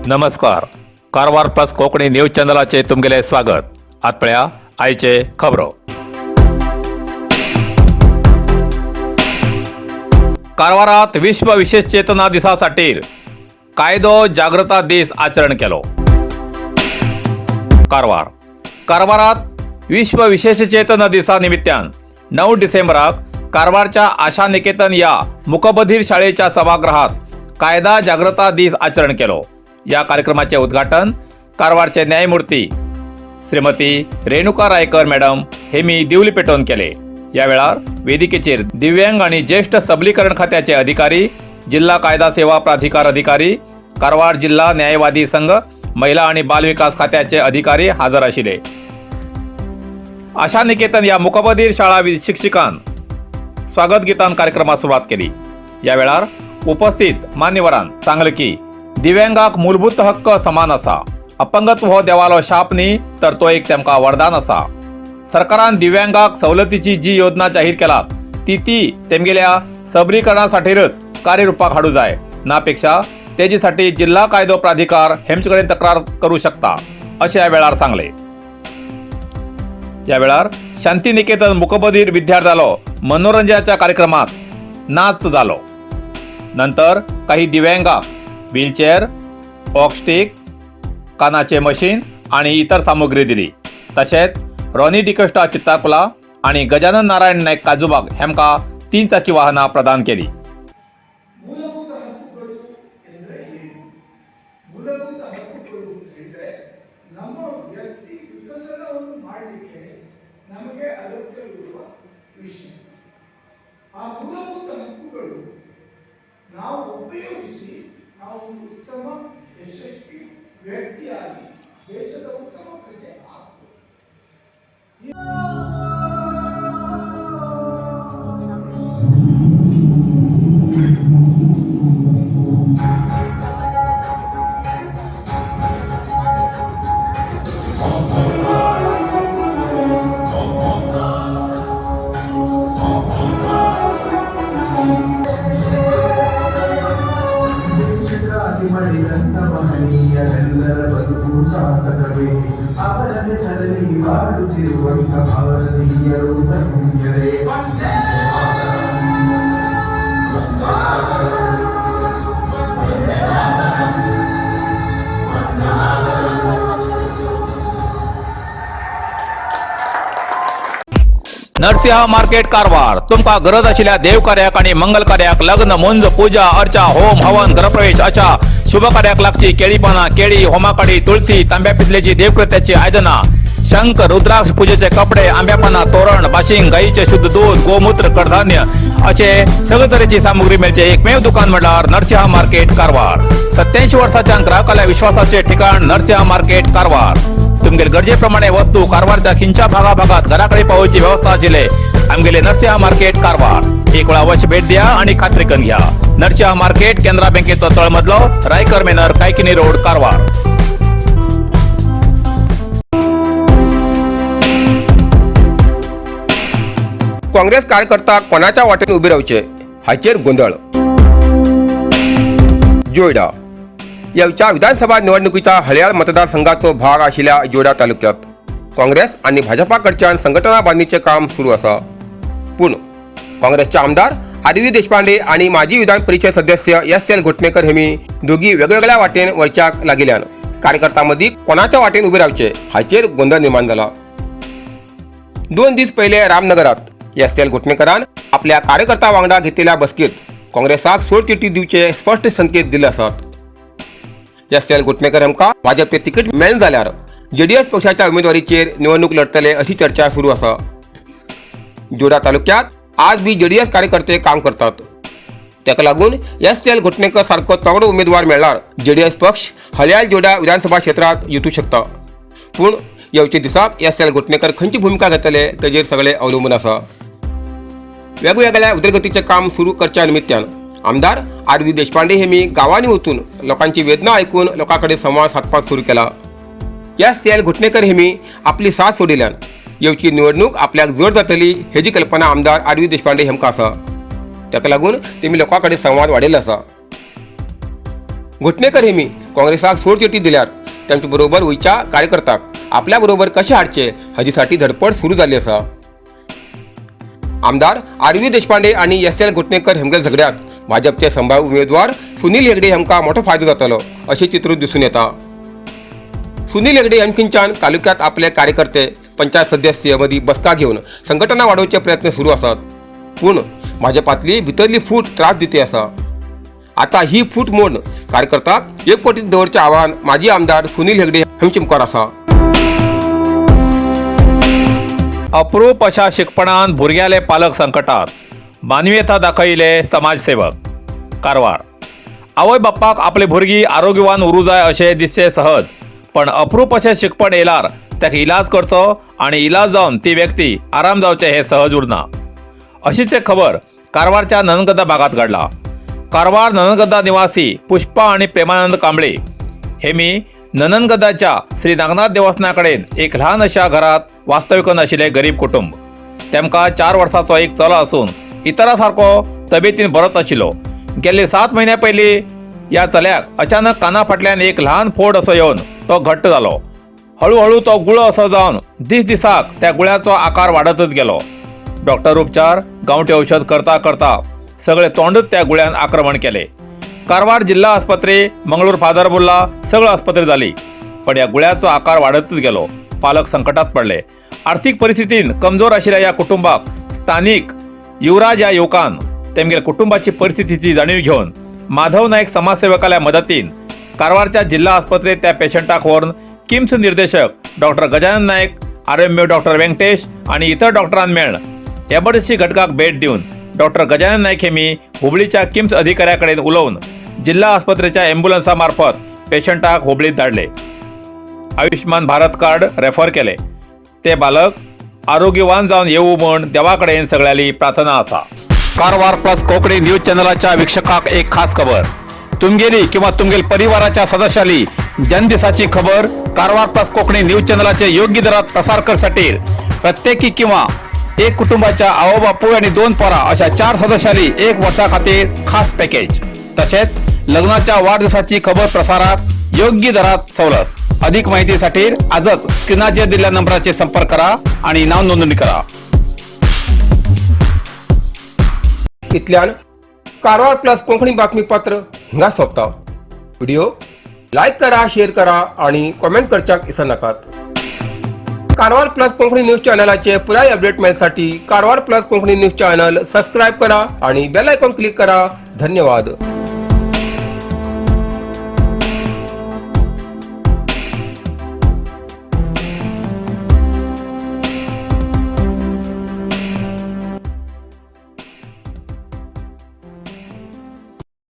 नमस्कार. Karwar plus Konkani news चॅनलाचे तुमगेले स्वागत. आतपळ्या आयचे खबरो. कारवारात विश्व विशेष चेतना दिसासाठी कायदो जागृता दीस आचरण केलो. कारवारात विश्व विशेष चेतना दिसा निमित्तान 9 डिसेंबराक कारवारच्या आशा निकेतन या मुकबधीर शाळेच्या सभागृहात कायदा जागृता दीस आचरण केलो. या कार्यक्रमाचे उद्घाटन कारवारचे न्यायमूर्ती श्रीमती रेणुका रायकर मॅडम हेमी दिवली पेटोवन केले. या वेळार वेदिकेचेर दिव्यांग आणि ज्येष्ठ सबलीकरण खात्याचे अधिकारी, जिल्हा कायदा सेवा प्राधिकार अधिकारी, कारवार जिल्हा न्यायवादी संघ, महिला आणि बाल विकास खात्याचे अधिकारी हाजर आशिले. आशा निकेतन या मुकबधीर शाळा शिक्षिकान स्वागत गीतान कार्यक्रमात सुरुवात केली. या वेळार उपस्थित मान्यवरान सांगले की दिव्यांगाक मूलभूत हक्क समान असा. अपंगत्व हो देवालो शाप न्ही, तर तो एक तेमका वरदान असा. सरकारान दिव्यांगाक सवलतीची जी योजना जाहीर केला ती तेमगेल्या सबलीकरणासाठीच कार्यरूपाक हाडू जाय, नापेक्षा तेजीसाठी जिल्हा कायदो प्राधिकार हेमचे कडेन तक्रार करू शकता, अशें ह्या वेळार सांगले. या वेळार शांती निकेतन मुकबधीर विद्यार्थ्यालो मनोरंजनाच्या कार्यक्रमात नाच जालो. नंतर काही दिव्यांगाक व्हीलचेअर, वॉकस्टिक, कानाचे मशीन आणि इतर सामुग्री दिली. तसेच रॉनी डिकोस्टा चित्ताकुला आणि गजानन नारायण नाईक काजूबाग हेमका 3 चाकी वाहना प्रदान केली. ನಾವು ಉಪಯೋಗಿಸಿ ನಾವು ಉತ್ತಮ ಯಶಸ್ವಿ ವ್ಯಕ್ತಿಯಾಗಿ ದೇಶದ ಉತ್ತಮ ಪ್ರಜೆ ಆಗ್ತದೆ. ಮಾಡಿದಂತ ಮಹನೀಯರೆಲ್ಲರ ಬದುಕು ಸಾರ್ಥಕವೇ. ಅವರ ಹೆಸರಲ್ಲಿ ಬಾಡುತ್ತಿರುವಂತ ಭಾರತೀಯರು ಧನ್ಯರೇ. नरसिंह मार्केट कारवार तुमका गरज आशिल्ल्या देव कार्याक आणि मंगल कार्याक, लग्न, मुंज, पूजा, अर्चा, होम, हवन, घरप्रवेश अशा शुभ कार्याक लागची केळी पाना, केळी, होमाकडी, तुळशी, तांब्या पितलेची देवकृत्याची आयदना, शंख, रुद्राक्ष पूजेचे कपडे, आंब्या पाना, तोरण, बाशिंग, गाईचे शुद्ध दूध, गोमूत्र, कडधान्य असे सगळे तरेची सामुग्री मेळचे एकमेव दुकान म्हणल्यार नरसिंह मार्केट कारवार. 87 वर्षांच्या ग्राहकाला विश्वासाचे ठिकाण नरसिंह मार्केट कारवार. तुमगेर गरजेप्रमाणे वस्तू कारवारच्या खिंच्या भागात घराकडे पावोवची व्यवस्था आशिल्ले आमगेले नरसिंह मार्केट कारवार. एक वेळा अवश्य भेट द्या आणि खात्री करून घ्या. नरसिंह मार्केट केंद्रा बँकेचो तळमजलो, रायकर मेनर, कायकिनी रोड, कारवार. काँग्रेस कार्यकर्ता कोणाच्या वाटेन उभे रावचे हाचेर गोंधळ. जोयडा याच्या विधानसभा निवडणुकीच्या हळयाळ मतदारसंघाचो भाग आशिल्ल्या जोयडा तालुक्यात काँग्रेस आणि भाजपा कडच्यान संघटना बांदणीचे काम सुरू आसा. पूण काँग्रेसचे आमदार आरवी देशपांडे आणि माजी विधान परिषद सदस्य एस.एल. घोटणेकर हेमी दोघी वेगवेगळ्या वाटेन वळच्याक लागिल्ल्यान कार्यकर्त्यां मदीं कोणाच्या वाटेन उभे रावचे हाचेर गोंधळ निर्माण जाला. 2 दीस पयले रामनगरात एस.एल. घोटणेकरान आपल्या कार्यकर्त्यां वांगडा घेतिल्ल्या बसकेत काँग्रेसाक सोडचिठी दिवचे स्पष्ट संकेत दिले आसात. एस.एल. घोटणेकर हेमका भाजपचे तिकीट मेळना जाल्यार जेडीएस पक्षाच्या उमेदवारीचेर निवडणूक लढतले अशी चर्चा सुरू आसा. जोडा तालुक्यात आज बी जेडीएस कार्यकर्ते काम करतात. ताका लागून एस.एल. घोटणेकर सारको तगडो उमेदवार मेळ्ळ्यार जेडीएस पक्ष हळयाळ जोडा विधानसभा क्षेत्रात युतू शकता. पूण येवचे दिसाक एस.एल. घोटणेकर खंयची भूमिका घेतले तेजेर सगळे अवलंबून आसा. वेगवेगळ्या उदरगतीचे काम सुरू करच्या निमित्तान आमदार आरवी देशपांडे हेमी गावांनी वचून लोकांची वेदना ऐकून लोकांकडे संवाद साधपाक सुरू केला. एस.एल. घोटणेकर हेमी आपली साथ सोडिल्ल्यान येवची निवडणूक आपल्याक जड जातली हेजी कल्पना आमदार आरवी देशपांडे हेमका आसा. ताका लागून तेमी लोकां कडेन संवाद वाडयल्लो आसा. घोटणेकर हेमी काँग्रेसाक सोडचिठी दिल्यार तांचे बरोबर वयच्या कार्यकर्त्याक आपल्या बरोबर कशे हाडचे हाजेसाठी धडपड सुरू जाल्ली आसा. आमदार आर.व्ही. देशपांडे आणि एस.एल. घोटणेकर हेमगेल झगड्यात भाजपचे संभाव्य उमेदवार सुनील हेगडे हांकां मोठो फायदो जातलो अशें चित्र दिसून येता. सुनील हेगडे हांच्यान तालुक्यात आपले कार्यकर्ते पंचायत सदस्य मदीं बसका घेवन संघटना वाडोवचे प्रयत्न सुरू आसात. पूण भाजपांतली भितरली फूट त्रास दिते आसा. आता ही फूट मोडून कार्यकर्त्याक एकवटीत दवरचे आव्हान माजी आमदार सुनील हेगडे हांचे मुखार आसा. अप्रूप अशा शिकपणान भुरग्याले पालक संकटात, मानवीयता दाखयले समाजसेवक. कारवार. आवय बापाक आपले भुरगीं आरोग्यवान उरूं जाय अशें दिसचे सहज, पण अप्रूप अशें शिकपण येयल्यार ताका इलाज करचो आनी इलाज जावन ती व्यक्ती आराम जावचे हे सहज उरना. अशीच एक खबर कारवारच्या ननगदा भागात घडला. कारवार ननगदा निवासी पुष्पा आणि प्रेमानंद कांबळे हेमी नननगदाच्या श्री नागनाथ देवस्थाना कडेन एक ल्हान अशा घरात वास्तविकन आशिल्ले गरीब कुटुंब. तेमकां 4 वर्सांचो एक चलो आसून इतरा सारको तब्येतीन बरोच आशिल्लो. गेल्ले 7 म्हयन्या पयलीं ह्या चल्याक अचानक काना फाटल्यान एक ल्हान फोड असो येवन तो घट्ट जालो. हळूहळू तो गुळो असो जावन दिसाक त्या गुळ्याचो आकार वाडतच गेलो. डॉक्टर उपचार गांवठी औषध करता करता सगळे तोंडच त्या गुळ्यान आक्रमण केले. कारवार जिल्हा आस्पत्री, मंगळूर फादरबुर्ला सगळं आस्पत्री जाली, पण या गुळ्याचो आकार वाडतच गेलो. पालक संकटात पडले. आर्थिक परिस्थितीन कमजोर आशिल्ल्या या कुटुंबाक स्थानिक युवराज या युवकान तेमगेल्या कुटुंबाची परिस्थितीची जाणीव घेवन माधव नायक समाजसेवकाल्या मदतीन कारवारच्या जिल्हा आस्पत्रेत त्या पेशंटाक व्हरून किम्स निर्देशक डॉक्टर गजानन नायक, आरएमओ डॉक्टर व्यंकटेश आणि इतर डॉक्टरांन मेळून एमर्जन्सी घटकाक भेट दिवन डॉक्टर गजानन नायक हेमी हुबळीच्या किम्स अधिकाऱ्याकडेन उलोवन जिल्हा आस्पत्रेच्या एम्ब्युलन्सा मार्फत पेशंटाक हुबळीत धाडले. आयुष्यमान भारत कार्ड रेफर केले. ते बालक आरोग्यवान जावन येवू म्हूण देवा कडेन सगळ्यांनी प्रार्थना आसा. कारवार प्लस कोंकणी न्यूज चॅनलाच्या वीक्षकाक एक खास खबर. तुमगेली किंवा तुमगेल परिवाराच्या सदस्याली जनदिसाची खबर कारवार प्लस कोंकणी न्यूज चॅनलाचे योग्य दरात प्रसार करसाठी प्रत्येकी किंवा एक कुटुंबाच्या आवय बापूय आणि 2 पोरां अशा 4 सदस्यांनी 1 वर्सा खातीर खास पॅकेज. तसेच लग्नाच्या वाढदिवसाची खबर प्रसाराक योग्य दरात सवलत. अधिक माहितीसाठी आजच स्क्रीनाचेर दिलेल्या नंबराचे संपर्क करा आणि नाव नोंदणी करा. इतल्यान कारवार प्लस कोंकणी बातमीपत्र हिंगा सोंपता. व्हिडिओ लाईक करा, शेअर करा आणि कॉमेंट करच्याक विसरनाकात. कारवार प्लस कोंकणी न्यूज चॅनलाचे पुराय अपडेट मेळसाठी Karwar plus Konkani news channel subscribe करा आणि बेल आयकॉन क्लिक करा. धन्यवाद.